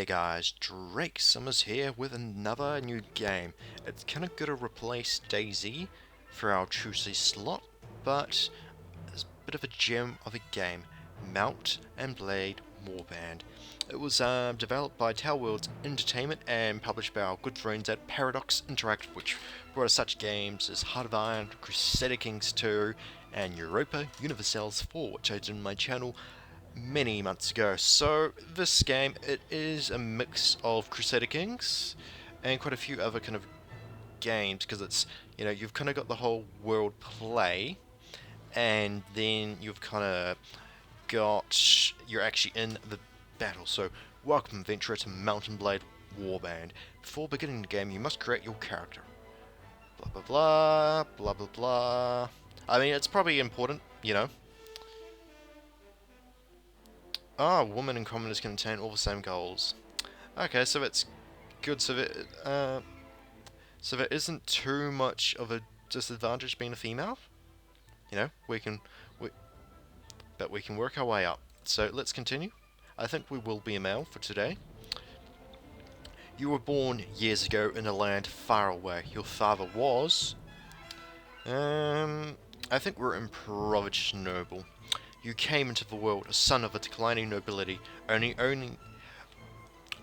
Hey guys, Drake Summers here with another new game. It's kinda gonna replace DayZ for our Tuesday slot, but it's a bit of a gem of a game. Mount and Blade Warband. It was developed by Tellworlds Entertainment and published by our good friends at Paradox Interactive, which brought us such games as Heart of Iron, Crusader Kings 2, and Europa Universalis 4, which I did on my channel many months ago. So this game, it is a mix of Crusader Kings and quite a few other kind of games, because it's, you've kind of got the whole world play, and then you've kind of you're actually in the battle. So welcome adventurer to Mount and Blade Warband. Before beginning the game, you must create your character. Blah blah blah, blah blah blah. I mean, it's probably important. Women and commoners contain all the same goals. Okay, so it's good. So there isn't too much of a disadvantage being a female. We can, but we can work our way up. So let's continue. I think we will be a male for today. You were born years ago in a land far away. Your father was, I think we're in Providence Noble. You came into the world a son of a declining nobility, owning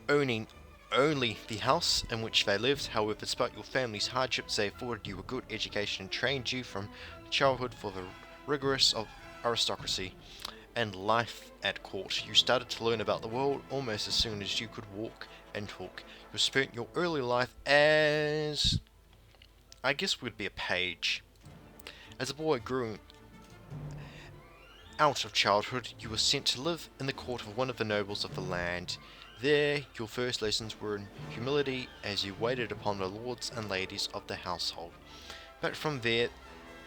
only the house in which they lived. However, despite your family's hardships, they afforded you a good education and trained you from childhood for the rigorous of aristocracy and life at court. You started to learn about the world almost as soon as you could walk and talk. You spent your early life as, I guess, would be a page. As a boy grew out of childhood, you were sent to live in the court of one of the nobles of the land. There, your first lessons were in humility as you waited upon the lords and ladies of the household. But from there,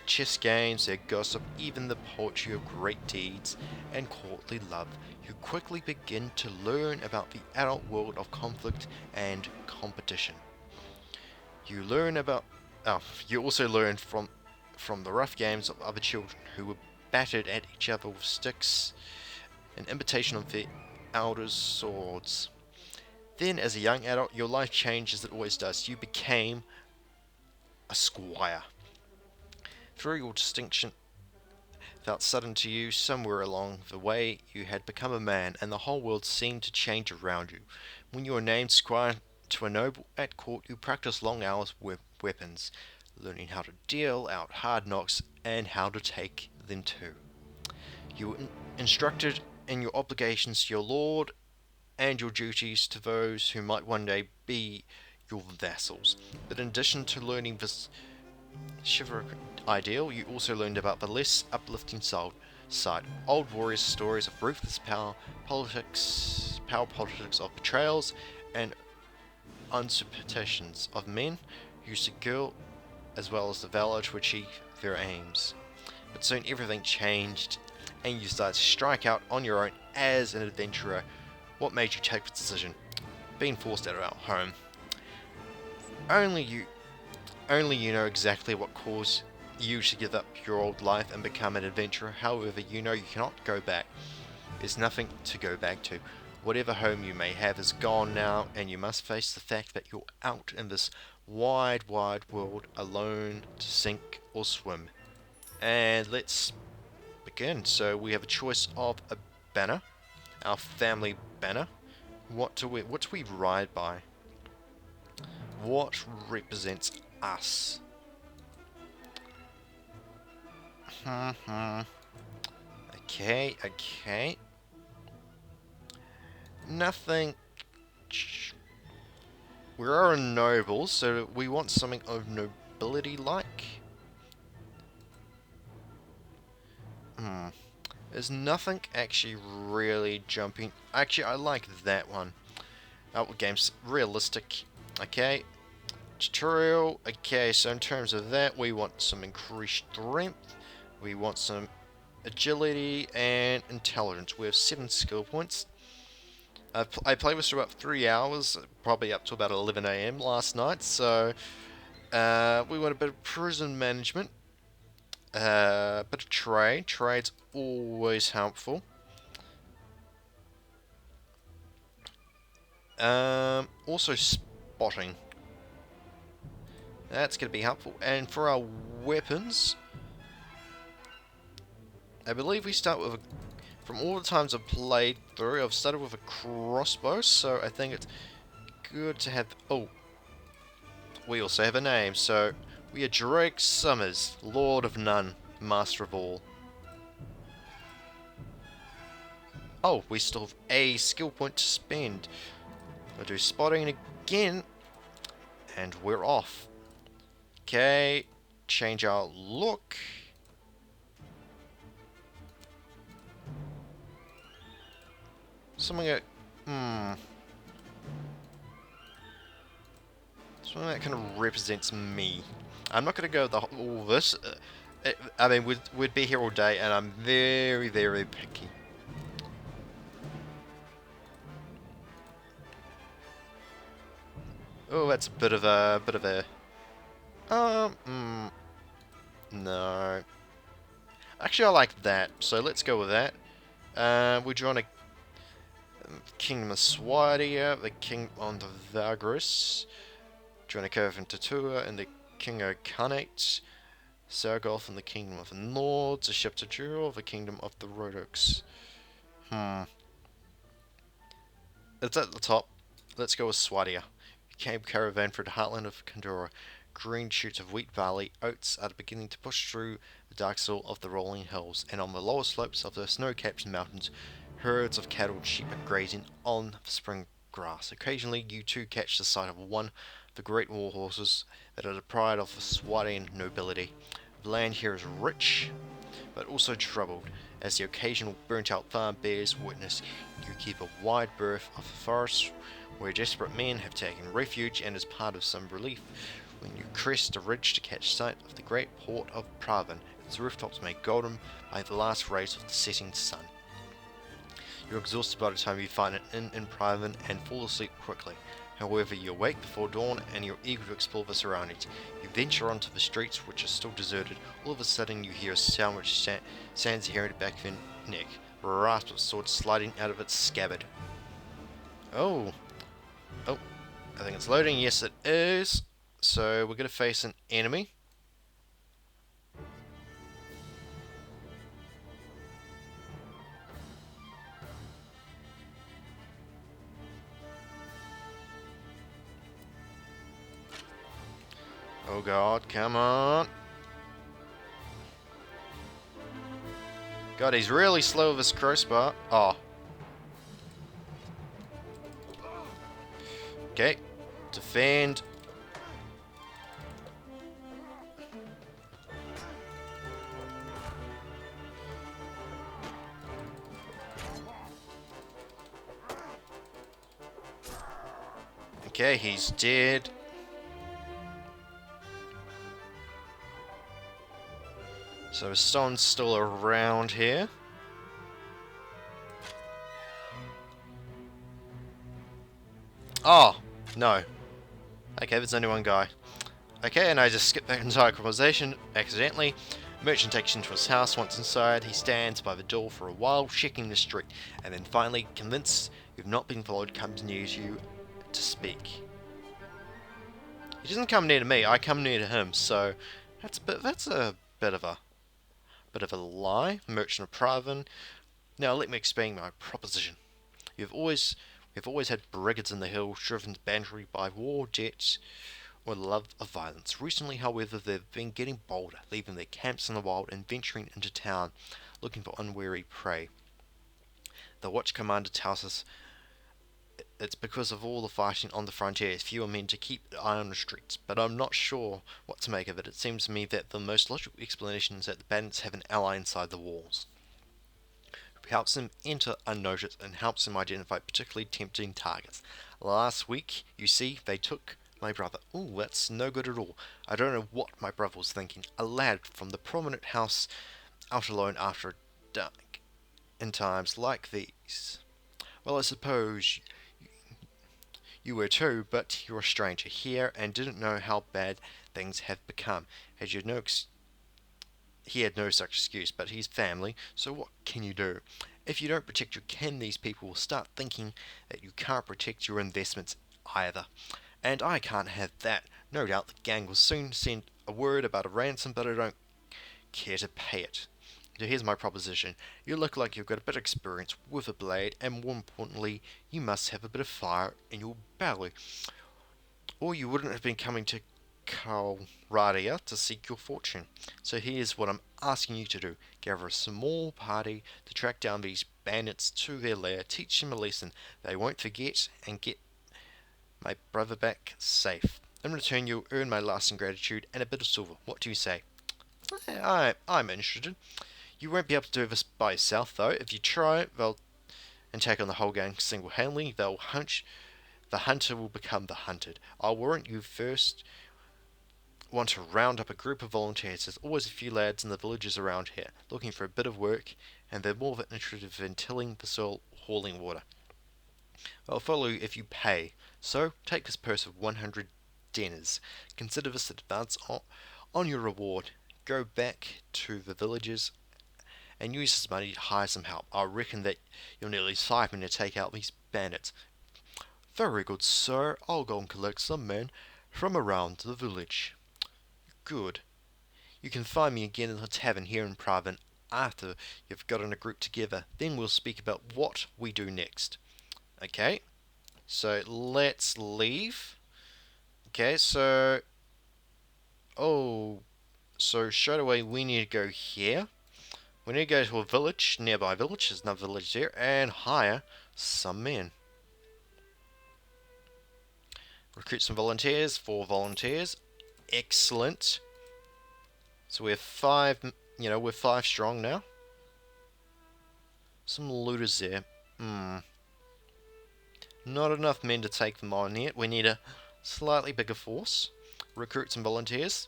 chess games, their gossip, even the poetry of great deeds and courtly love, you quickly begin to learn about the adult world of conflict and competition. You learn about, you also learn from the rough games of other children who were battered at each other with sticks, an imitation of their elders' swords. Then, as a young adult, your life changed as it always does. You became a squire. Through your distinction felt sudden to you, somewhere along the way you had become a man, and the whole world seemed to change around you. When you were named squire to a noble at court, you practiced long hours with weapons, learning how to deal out hard knocks and how to take them too. You were instructed in your obligations to your lord and your duties to those who might one day be your vassals. But in addition to learning this chivalric ideal, you also learned about the less uplifting side. Old warriors' stories of ruthless power politics of betrayals, and usurpations of men used to girl as well as the valor to achieve their aims. But soon everything changed, and you started to strike out on your own as an adventurer. What made you take this decision? Being forced out of our home. Only you know exactly what caused you to give up your old life and become an adventurer. However, you know you cannot go back. There's nothing to go back to. Whatever home you may have is gone now, and you must face the fact that you're out in this wide, wide world alone to sink or swim. And let's begin. So we have a choice of a banner, our family banner. What do we ride by? What represents us? Okay. Nothing. We are a noble, so we want something of nobility-like. There's nothing actually really jumping. Actually, I like that one. Outward games, realistic. Okay. Tutorial. Okay, so in terms of that, we want some increased strength. We want some agility and intelligence. We have 7 skill points. I played this for about 3 hours, probably up to about 11 AM last night, so we want a bit of prison management, bit of trade. Trade's always helpful. Also spotting. That's going to be helpful. And for our weapons, I believe we start with from all the times I've played through, I've started with a crossbow, so I think it's good to have... Oh, we also have a name, so we are Drake Summers, Lord of None, Master of All. Oh, we still have a skill point to spend. We'll do spotting again, and we're off. Okay, change our look. Something that... Something that kind of represents me. I'm not going to go with all this. I mean, we'd be here all day, and I'm very, very picky. Oh, that's a bit of a... No. Actually, I like that, so let's go with that. We're drawing a Kingdom of Swadia, the King on the Vagris, Dronicove and Tatua, and the King of Khanate, Sargoth and the Kingdom of the Nords, a ship to Juril, the Kingdom of the Rodoks. It's at the top. Let's go with Swadia. Came caravan through the heartland of Kandura. Green shoots of wheat, barley, oats are beginning to push through the dark soil of the rolling hills, and on the lower slopes of the snow-capped mountains, herds of cattle and sheep are grazing on the spring grass. Occasionally, you too catch the sight of one of the great war horses that are the pride of the Swadian nobility. The land here is rich, but also troubled, as the occasional burnt-out farm bears witness. You keep a wide berth of the forest where desperate men have taken refuge, and as part of some relief, when you crest a ridge to catch sight of the great port of Praven, its rooftops made golden by the last rays of the setting sun. You're exhausted by the time you find an inn in Praven and fall asleep quickly. However, you awake before dawn and you're eager to explore the surroundings. You venture onto the streets, which are still deserted. All of a sudden, you hear a sound which sands the hair at the back of your neck. A rasp of sword sliding out of its scabbard. Oh, I think it's loading. Yes, it is. So we're going to face an enemy. Oh god, come on. God, he's really slow with his crossbar. Oh. Okay. Defend. Okay, he's dead. So Stone's still around here. Oh, no. Okay, there's only one guy. Okay, and I just skipped that entire conversation accidentally. Merchant takes you into his house. Once inside, he stands by the door for a while, checking the street, and then finally, convinced you've not been followed, comes near you to speak. He doesn't come near to me, I come near to him, so that's a bit of a lie. Merchant of Praven. Now let me explain my proposition. We've always had brigands in the hills, driven to banditry by war, debts, or the love of violence. Recently, however, they've been getting bolder, leaving their camps in the wild and venturing into town, looking for unwary prey. The Watch Commander tells us it's because of all the fighting on the frontiers, fewer men to keep an eye on the streets, but I'm not sure what to make of it. It seems to me that the most logical explanation is that the bandits have an ally inside the walls, who helps them enter unnoticed and helps them identify particularly tempting targets. Last week, you see, they took my brother. Ooh, that's no good at all. I don't know what my brother was thinking. A lad from the prominent house out alone after dark in times like these. Well, I suppose you were too, but you're a stranger here and didn't know how bad things have become. As you know, he had no such excuse, but he's family, so what can you do? If you don't protect your kin, these people will start thinking that you can't protect your investments either. And I can't have that. No doubt the gang will soon send a word about a ransom, but I don't care to pay it. So here's my proposition. You look like you've got a bit of experience with a blade, and more importantly, you must have a bit of fire in your belly. Or you wouldn't have been coming to Kalradia to seek your fortune. So here's what I'm asking you to do. Gather a small party to track down these bandits to their lair, teach them a lesson they won't forget, and get my brother back safe. In return, you'll earn my lasting gratitude and a bit of silver. What do you say? I'm interested. You won't be able to do this by yourself, though. If you try, and take on the whole gang single-handedly, they'll hunch. The hunter will become the hunted. I'll warrant you first want to round up a group of volunteers. There's always a few lads in the villages around here looking for a bit of work, and they're more than interested in tilling the soil, hauling water. I'll follow you if you pay. So, take this purse of 100 denars. Consider this advance on your reward. Go back to the villages and use this money to hire some help. I reckon that you'll nearly 5 men to take out these bandits. Very good, sir. I'll go and collect some men from around the village. Good. You can find me again in the tavern here in Private after you've gotten a group together. Then we'll speak about what we do next. Okay, so let's leave. Okay, so straight away we need to go here. We need to go to a village, nearby village. There's another village there, and hire some men. Recruit some volunteers. 4 volunteers. Excellent. So we're 5. We're 5 strong now. Some looters there. Not enough men to take them on yet. We need a slightly bigger force. Recruit some volunteers.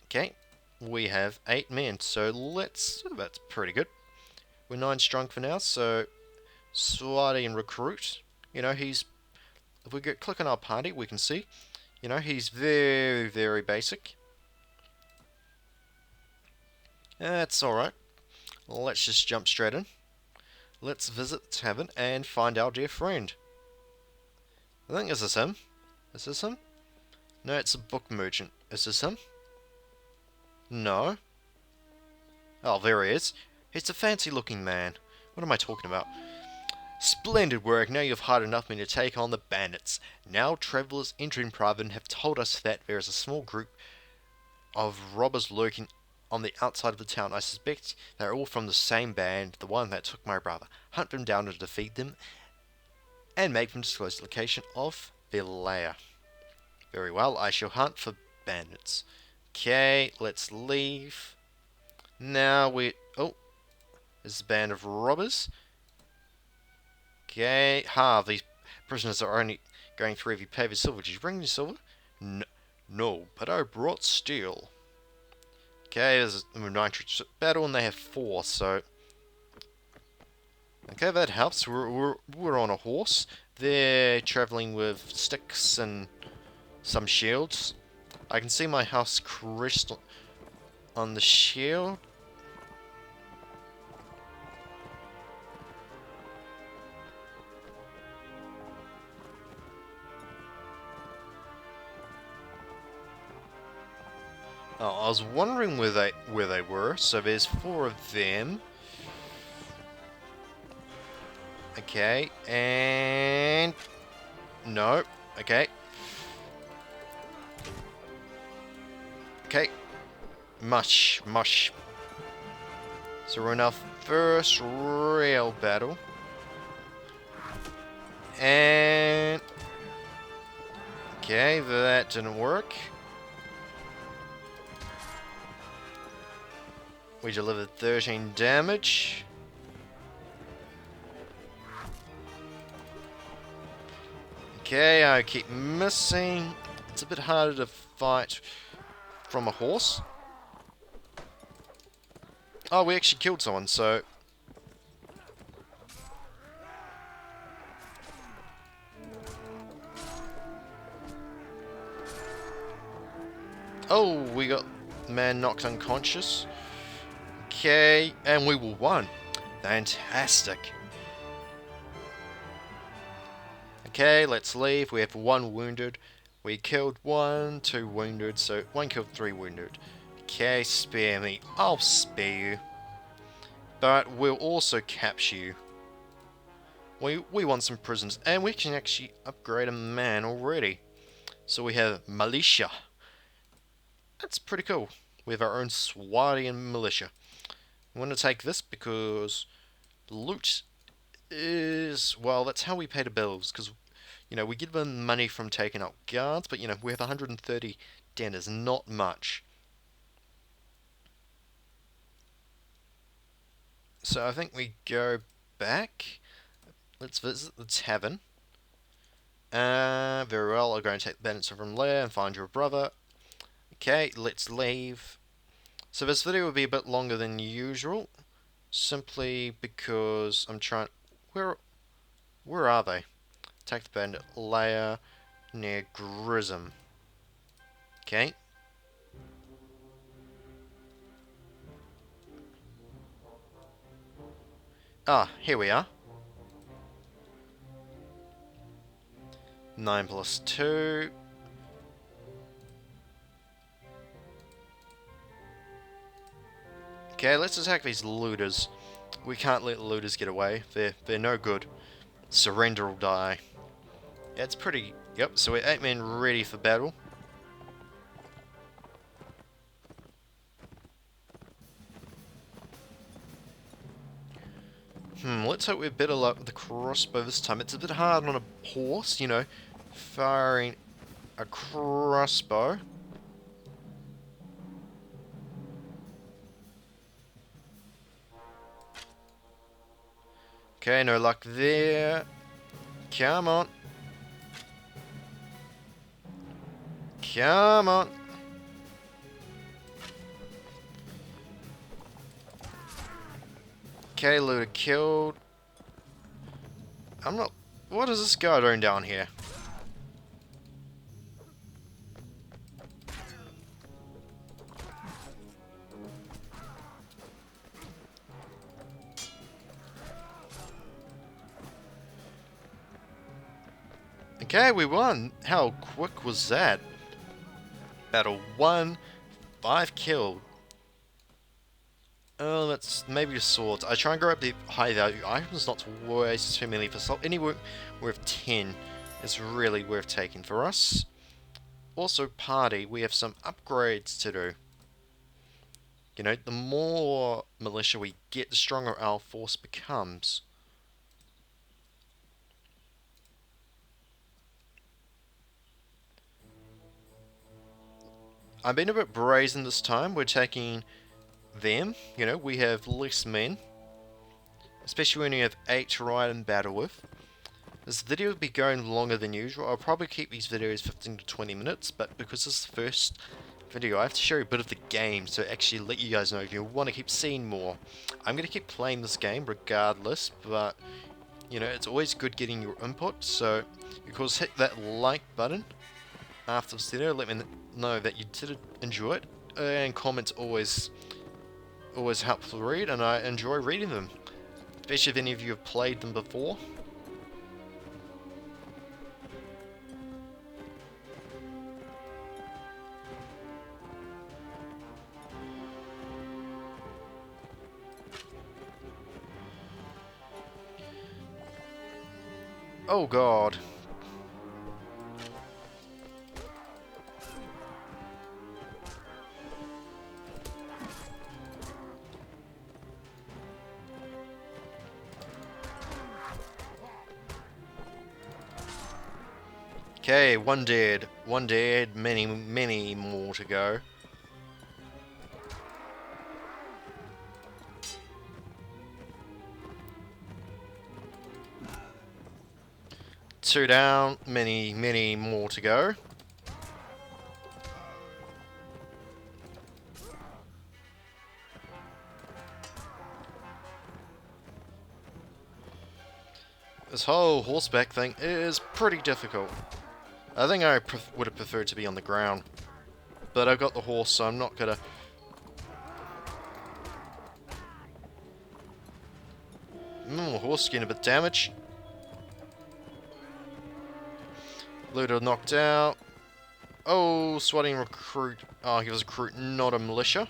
Okay. We have 8 men. So that's pretty good. We're 9 strong for now. So Swati and recruit. If we click on our party, we can see, he's very, very basic. That's alright. Let's just jump straight in. Let's visit the tavern and find our dear friend. I think this is him. Is this him? No, it's a book merchant. Is this him? No. Oh, there he is. He's a fancy looking man. What am I talking about? Splendid work. Now you've hired enough men to take on the bandits. Now travellers entering Private have told us that there is a small group of robbers lurking on the outside of the town. I suspect they're all from the same band, the one that took my brother. Hunt them down and defeat them, and make them disclose the location of their lair. Very well, I shall hunt for bandits. Okay, let's leave. Now there's a band of robbers. Okay, these prisoners are only going through if you pay the silver. Did you bring the silver? No, but I brought steel. Okay, there's a nitrate battle, and they have 4, so... Okay, that helps. We're on a horse. They're travelling with sticks and some shields. I can see my house crystal on the shield. Oh, I was wondering where they were. So there's 4 of them. Okay, and no. Okay. Okay. Mush. So we're in our first real battle. And okay, that didn't work. We delivered 13 damage. Okay, I keep missing. It's a bit harder to fight from a horse. Oh, we actually killed someone, so... Oh, we got the man knocked unconscious. Okay, and we will won. Fantastic. Okay, let's leave. We have 1 wounded. We killed 1, 2 wounded, so 1 killed, 3 wounded. Okay, spare me. I'll spare you. But we'll also capture you. We want some prisoners, and we can actually upgrade a man already. So we have militia. That's pretty cool. We have our own Swadian militia. I want to take this because loot is, well, that's how we pay the bills, because, you know, we give them money from taking out guards, but, you know, we have 130 dinners, not much. So I think we go back. Let's visit the tavern. Very well, I'll go and take the bandits from there and find your brother. Okay, let's leave. So this video will be a bit longer than usual, simply because I'm trying... Where are they? Attack the bandit layer near Grism. Okay. Ah, here we are. 9 plus 2. Okay, let's attack these looters. We can't let looters get away. They're no good. Surrender or die. Yeah, it's pretty... Yep, so we're 8 men ready for battle. Let's hope we're better luck with the crossbow this time. It's a bit hard on a horse, you know, firing a crossbow. Okay, no luck there. Come on. Come on. Okay, looter killed. I'm not... What is this guy doing down here? Okay, we won. How quick was that? Battle 1, 5 killed. Oh, let's maybe the swords. I try and grab the high value items, not to waste too many for salt. Anywhere worth 10 is really worth taking for us. Also, party, we have some upgrades to do. You know, the more militia we get, the stronger our force becomes. I've been a bit brazen this time. We're taking them. You know, we have less men. Especially when you have 8 to ride and battle with. This video will be going longer than usual. I'll probably keep these videos 15 to 20 minutes, but because this is the first video, I have to show you a bit of the game to actually let you guys know if you want to keep seeing more. I'm going to keep playing this game regardless, but, you know, it's always good getting your input, so, of course, hit that like button after this video. Let me know that you did enjoy it, and comments always help to read, and I enjoy reading them, especially if any of you have played them before. Oh god. Okay, one dead, many more to go. Two down, many more to go. This whole horseback thing is pretty difficult. I think I would have preferred to be on the ground. But I've got the horse, so I'm not gonna... Horse getting a bit damaged. Looter knocked out. Oh, swatting recruit. Oh, he was a recruit, not a militia.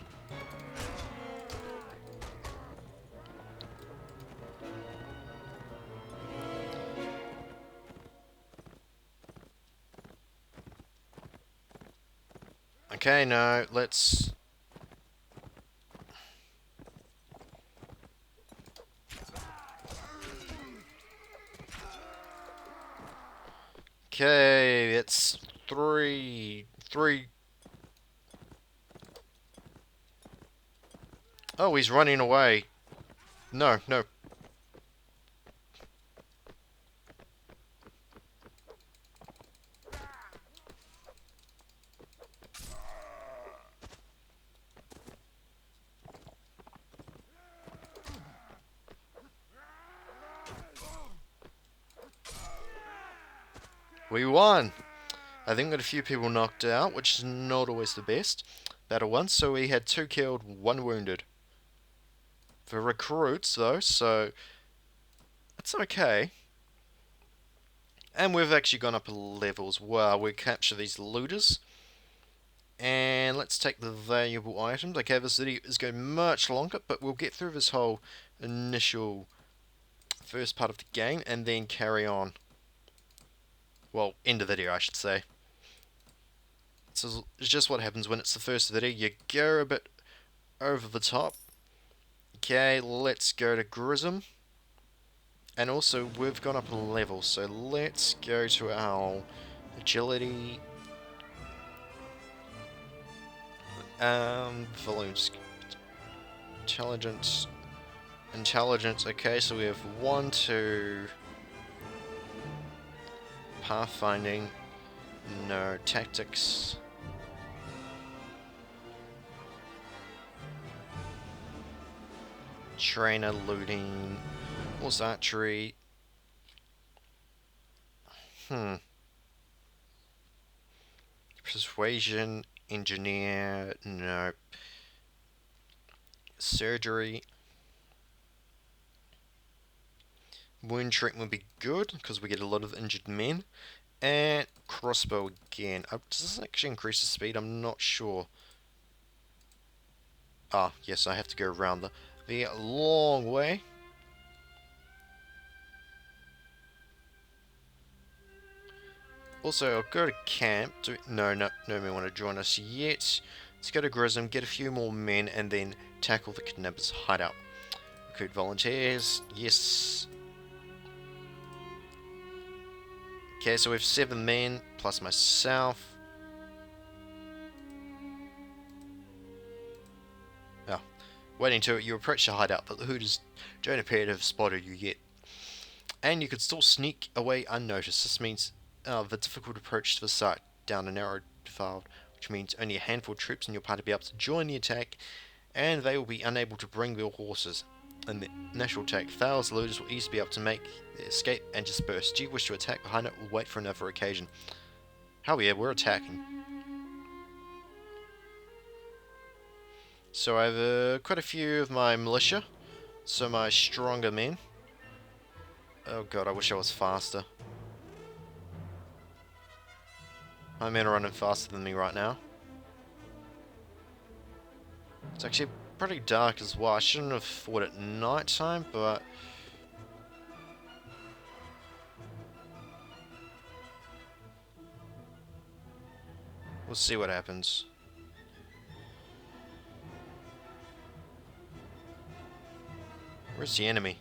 Okay, no, let's... Okay, it's three. Oh, he's running away. No, no. We won! I think we got a few people knocked out, which is not always the best. Battle one, so we had 2 killed, 1 wounded. For recruits, though, so... It's okay. And we've actually gone up a level as well. We capture these looters. And let's take the valuable items. Okay, this video is going much longer, but we'll get through this whole initial first part of the game and then carry on. Well, end of the video, I should say. So it's just what happens when it's the first video. You go a bit over the top. Okay, let's go to Grism. And also, we've gone up a level, so let's go to our agility. Volumes. Intelligence. Okay, so we have 1, 2. Pathfinding. No. Tactics. Trainer, looting. What's archery? Persuasion, engineer, no. Surgery. Wound treatment would be good, because we get a lot of injured men. And crossbow again. Does this actually increase the speed? I'm not sure. Ah, yes, I have to go around the long way. Also, I'll go to camp. No one want to join us yet. Let's go to Grism, get a few more men, and then tackle the kidnappers' hideout. Recruit volunteers. Yes. Okay, so we have 7 men, plus myself. Oh. Waiting till you approach the hideout, but the Hooters don't appear to have spotted you yet. And you could still sneak away unnoticed. This means the difficult approach to the site down a narrow defile, which means only a handful of troops in your party will be able to join the attack, and they will be unable to bring their horses. And the initial attack fails, the looters will easily be able to make their escape and disperse. Do you wish to attack behind it or wait for another occasion? Hell yeah, we're attacking. So I have quite a few of my militia, so my stronger men. Oh god, I wish I was faster. My men are running faster than me right now. It's actually pretty dark as well. I shouldn't have fought at night time, but... we'll see what happens. Where's the enemy?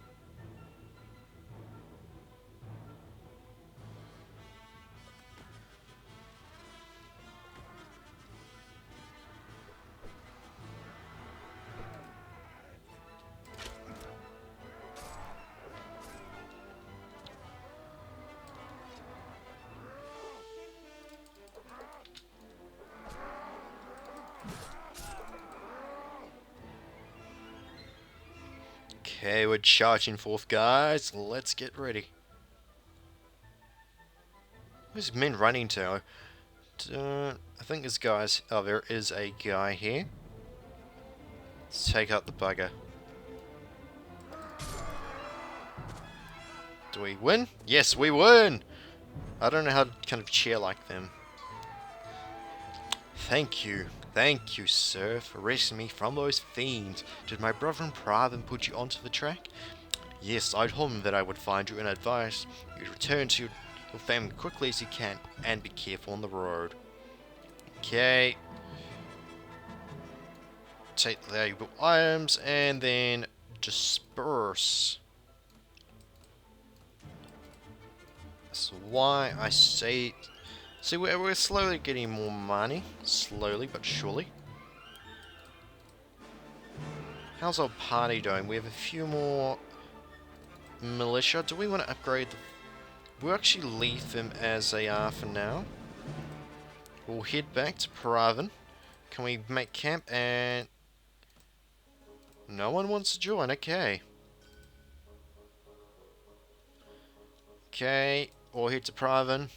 Okay, we're charging forth, guys. Let's get ready. Where's men running to? I think this guy's... oh, there is a guy here. Let's take out the bugger. Do we win? Yes, we win! I don't know how to kind of cheer like them. Thank you, sir, for rescuing me from those fiends. Did my brother and Private put you onto the track? Yes, I told him that I would find you and advise you to return to your family quickly as you can, and be careful on the road. Okay. Take the valuable items, and then disperse. That's why I say... See, we're slowly getting more money. Slowly, but surely. How's our party doing? We have a few more militia. Do we want to upgrade the... We'll actually leave them as they are for now. We'll head back to Paravan. Can we make camp? And no one wants to join. Okay. Okay. We'll head to Paravan.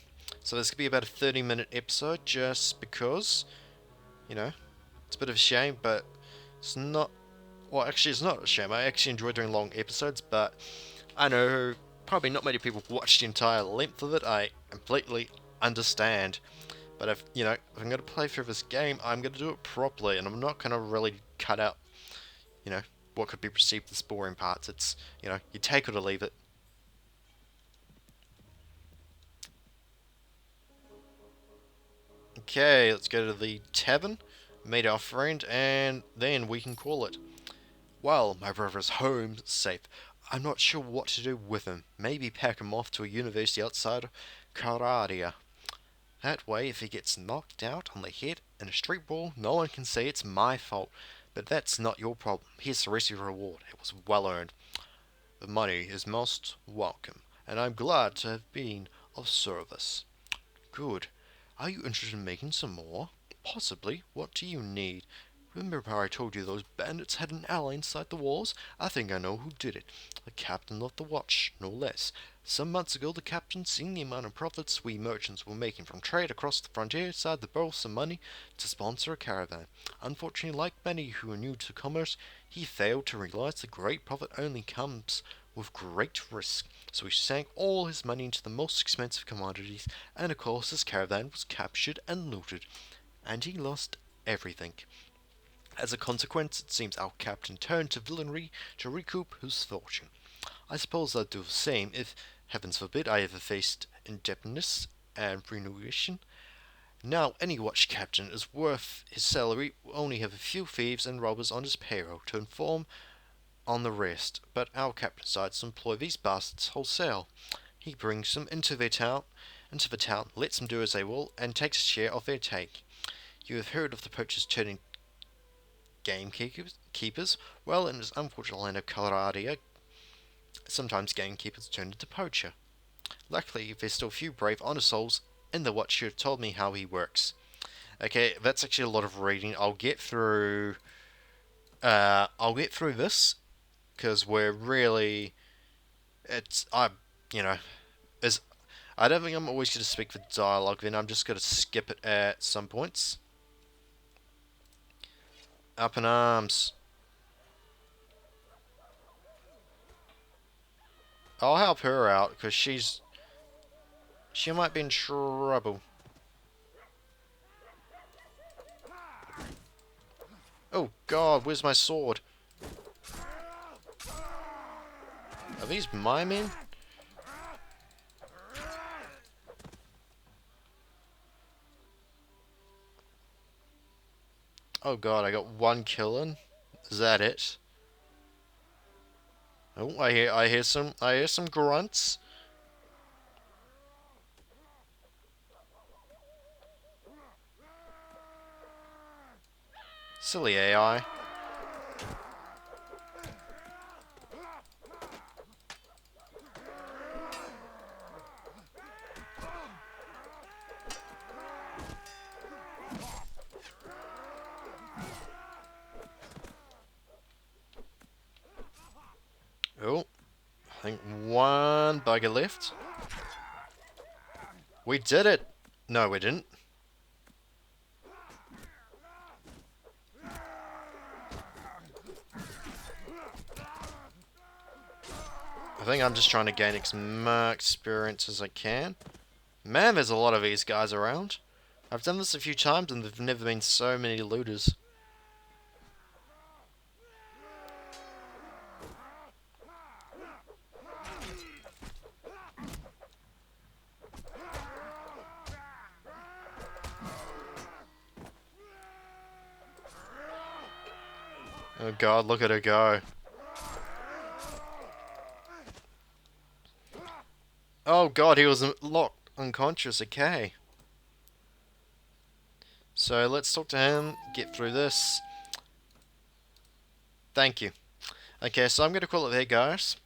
So this could be about a 30-minute episode, just because, you know, it's a bit of a shame, but it's not... Well, actually, it's not a shame. I actually enjoy doing long episodes, but I know probably not many people watch the entire length of it. I completely understand. But if, you know, if I'm going to play through this game, I'm going to do it properly, and I'm not going to really cut out, you know, what could be perceived as boring parts. It's, you know, you take it or leave it. Okay, let's go to the tavern, meet our friend, and then we can call it. Well, my brother's home, safe. I'm not sure what to do with him. Maybe pack him off to a university outside Karadia. That way, if he gets knocked out on the head in a street brawl, no one can say it's my fault. But that's not your problem. Here's the rest of your reward. It was well earned. The money is most welcome, and I'm glad to have been of service. Good. Are you interested in making some more? Possibly. What do you need? Remember how I told you those bandits had an ally inside the walls? I think I know who did it. The captain of the watch, no less. Some months ago, the captain, seeing the amount of profits we merchants were making from trade across the frontier, decided to borrow some money to sponsor a caravan. Unfortunately, like many who are new to commerce, he failed to realize the great profit only comes with great risk. So he sank all his money into the most expensive commodities, and of course his caravan was captured and looted. And he lost everything. As a consequence, it seems our captain turned to villainy to recoup his fortune. I suppose I'd do the same if, heavens forbid, I ever faced indebtedness and remuneration. Now, any watch captain is worth his salary will only have a few thieves and robbers on his payroll to inform on the rest, but our captain decides to employ these bastards wholesale. He brings them into the town, lets them do as they will, and takes a share of their take. You have heard of the poachers turning gamekeepers? Well, in this unfortunate land of Coloradia, sometimes gamekeepers turn into poacher. Luckily, there's still a few brave, honest souls in the watch who have told me how he works. Okay, that's actually a lot of reading. I'll get through this because we're really, you know, as I don't think I'm always going to speak the dialogue. Then I'm just going to skip it at some points. Up in arms. I'll help her out because she might be in trouble. Oh God, where's my sword? Are these my men? Oh God, I got one kill in. Is that it? Oh, I hear some grunts. Silly AI. Oh, I think one bugger left. We did it! No, we didn't. I think I'm just trying to gain as much experience as I can. Man, there's a lot of these guys around. I've done this a few times and there've never been so many looters. Oh god, look at her go. Oh god, he was locked unconscious, okay. So let's talk to him, get through this. Thank you. Okay, so I'm going to call it there, guys.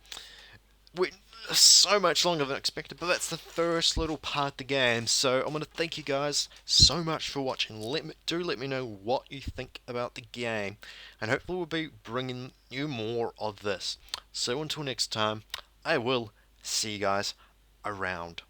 We so much longer than expected, but that's the first little part of the game. So I want to thank you guys so much for watching. Let me know what you think about the game, and hopefully we'll be bringing you more of this. So until next time, I will see you guys around.